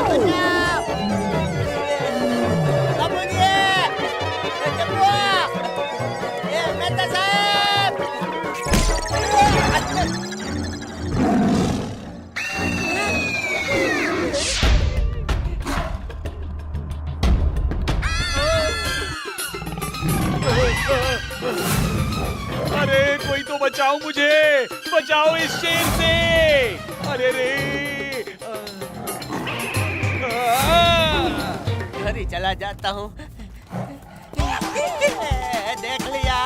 बचाओ। अरे कोई तो बचाओ मुझे, बचाओ इस शेर से। अरे रे घर ही चला जाता हूँ। देख लिया,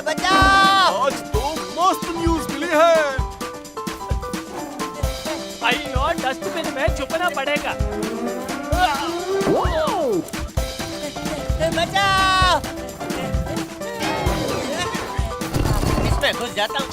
बचाओ। आज तो मस्त न्यूज मिली है। अयो डस्टबिन में छुपना पड़ेगा। बचाओ, इसमें घुस जाता हूँ।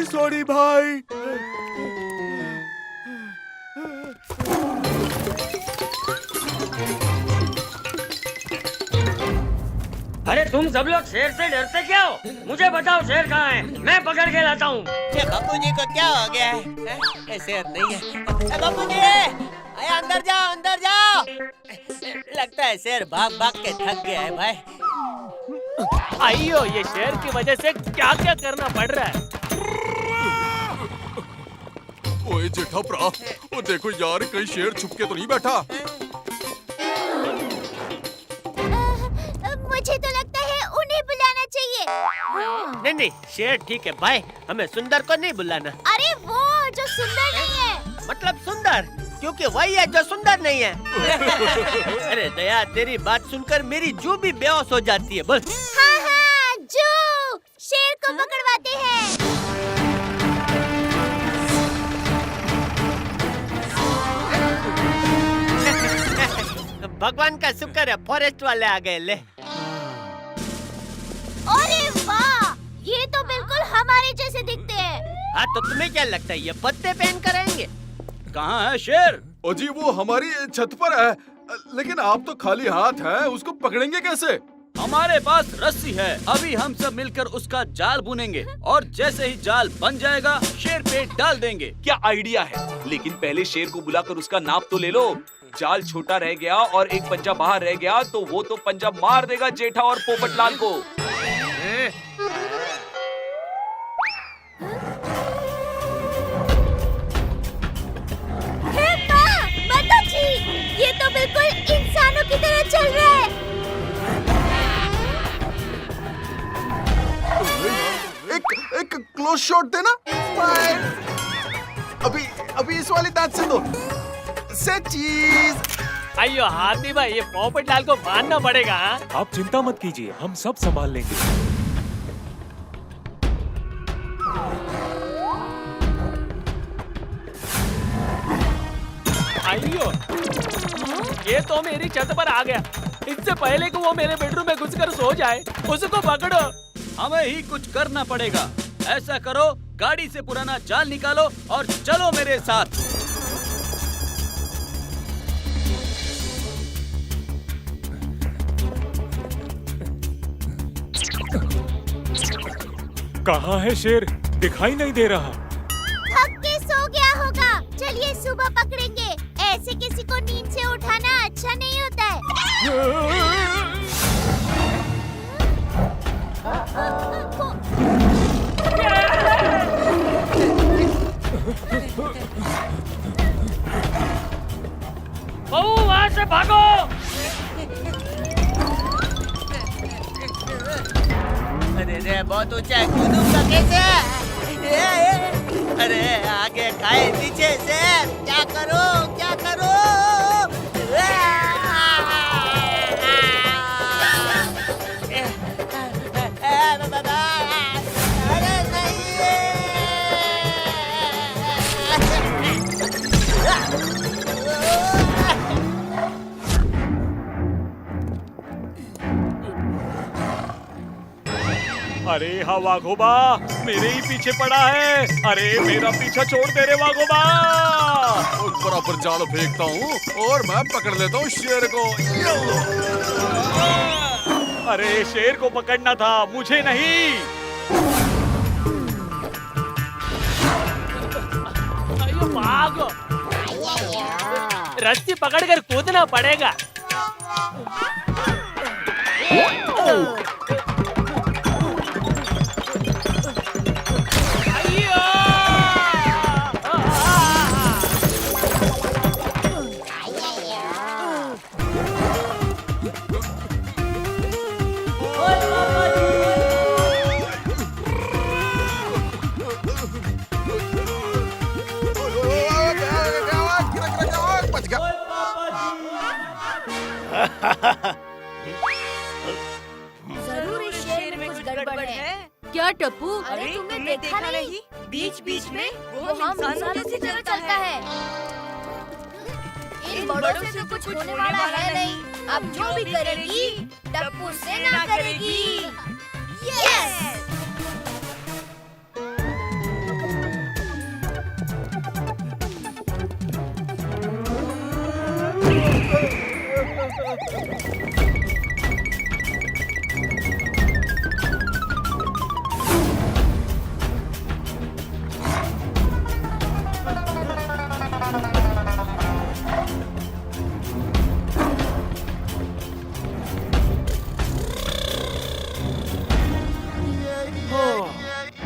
सॉरी भाई। अरे तुम सब लोग शेर से डरते क्या हो? मुझे बताओ शेर कहाँ है, मैं पकड़ के लाता हूँ। ये बापूजी को क्या हो गया है? शेर नहीं है। बापूजी, अंदर जाओ, अंदर जाओ। लगता है शेर भाग भाग के थक गया है भाई। आइयो, ये शेर की वजह से क्या क्या करना पड़ रहा है। ओए जेठा, वो देखो यार, कहीं शेर छुप के तो नहीं बैठा। मुझे तो लगता है उन्हें बुलाना चाहिए। नहीं, शेर ठीक है भाई, हमें सुंदर को नहीं बुलाना। अरे वो जो सुंदर नहीं है। मतलब सुंदर, क्योंकि वही है जो सुंदर नहीं है। अरे दया, तेरी बात सुनकर मेरी जू भी बेहोश हो जाती है। बोल। हाँ, जू, शेर को पकड़वाते हैं। भगवान का शुक्र है, फॉरेस्ट वाले आ गए। ले। अरे वाह, ये तो बिल्कुल हमारे जैसे दिखते हैं। हाँ, तो तुम्हें क्या लगता है ये पत्ते पहन कर आएंगे? कहाँ है शेर? ओ जी, वो हमारी छत पर है, लेकिन आप तो खाली हाथ हैं, उसको पकड़ेंगे कैसे? हमारे पास रस्सी है, अभी हम सब मिलकर उसका जाल बुनेंगे और जैसे ही जाल बन जाएगा शेर पे डाल देंगे। क्या आइडिया है, लेकिन पहले शेर को बुलाकर उसका नाप तो ले लो। जाल छोटा रह गया और एक पंजा बाहर रह गया तो वो तो पंजा मार देगा जेठा और पोपटलाल को। माताजी, ये तो बिल्कुल इंसानों की तरह चल रहा है। एक क्लोज शॉट देना। अभी इस वाली दांत से दो। से चीज। अयो हाथी भाई, ये पोपटलाल को मारना पड़ेगा। आप चिंता मत कीजिए, हम सब संभाल लेंगे। अयो, ये तो मेरी छत पर आ गया। इससे पहले कि वो मेरे बेडरूम में घुसकर सो जाए, उसको पकड़ो। हमें ही कुछ करना पड़ेगा। ऐसा करो, गाड़ी से पुराना जाल निकालो और चलो मेरे साथ। कहाँ है शेर? दिखाई नहीं दे रहा। थक के सो गया होगा। चलिए सुबह पकड़ेंगे। ऐसे किसी को नींद से उठाना अच्छा नहीं होता है। बहू, वहाँ से भागो। अरे बहुत ऊंचा है, कूदूंगा कैसे? अरे आगे खाए, पीछे से क्या करूं, क्या करूं? अरे अरे हाँ वाघोबा, मेरे ही पीछे पड़ा है। अरे मेरा पीछा छोड़ दे रे वाघोबा। बराबर जाल फेंकता हूँ और मैं पकड़ लेता हूँ शेर को। अरे शेर को पकड़ना था, मुझे नहीं। अयो भाग। रस्सी पकड़कर कूदना पड़ेगा। जरूर इस शेर में कुछ गड़बड़ है। क्या टप्पू? अरे तुमने देखा नहीं? बीच बीच में वो हम इंसानों की तरह चलता है। इन बड़ों से तो कुछ होने वाला है नहीं। अब जो भी करेगी टप्पू से ना करेगी। यस!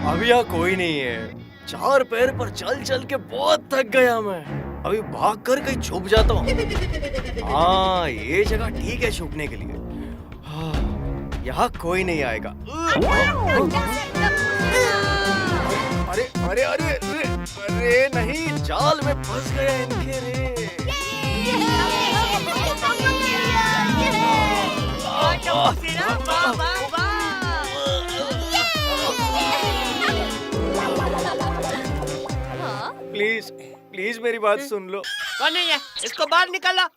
अभी यहाँ कोई नहीं है। 4 पैर पर चल चल के बहुत थक गया मैं। अभी भाग कर कहीं छुप जाता हूँ। हाँ, ये जगह ठीक है छुपने के लिए। हाँ, यहाँ कोई नहीं आएगा। अरे अरे अरे अरे अरे नहीं, जाल में फंस गया इनके रे। प्लीज प्लीज मेरी बात सुन लो। कौन नहीं है? इसको बाहर निकालो।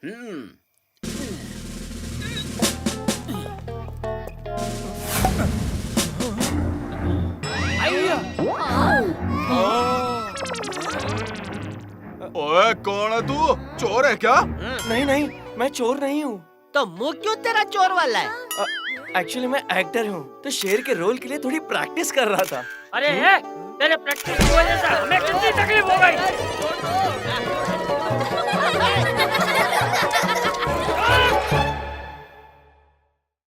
ओए कौन है तू? चोर है क्या? नहीं नहीं, मैं चोर नहीं हूँ। तो मुंह क्यों तेरा चोर वाला है? एक्चुअली मैं एक्टर हूँ, तो शेर के रोल के लिए थोड़ी प्रैक्टिस कर रहा था। अरे है, तेरे प्रैक्टिस की वजह से हमें कितनी तकलीफ हो गई।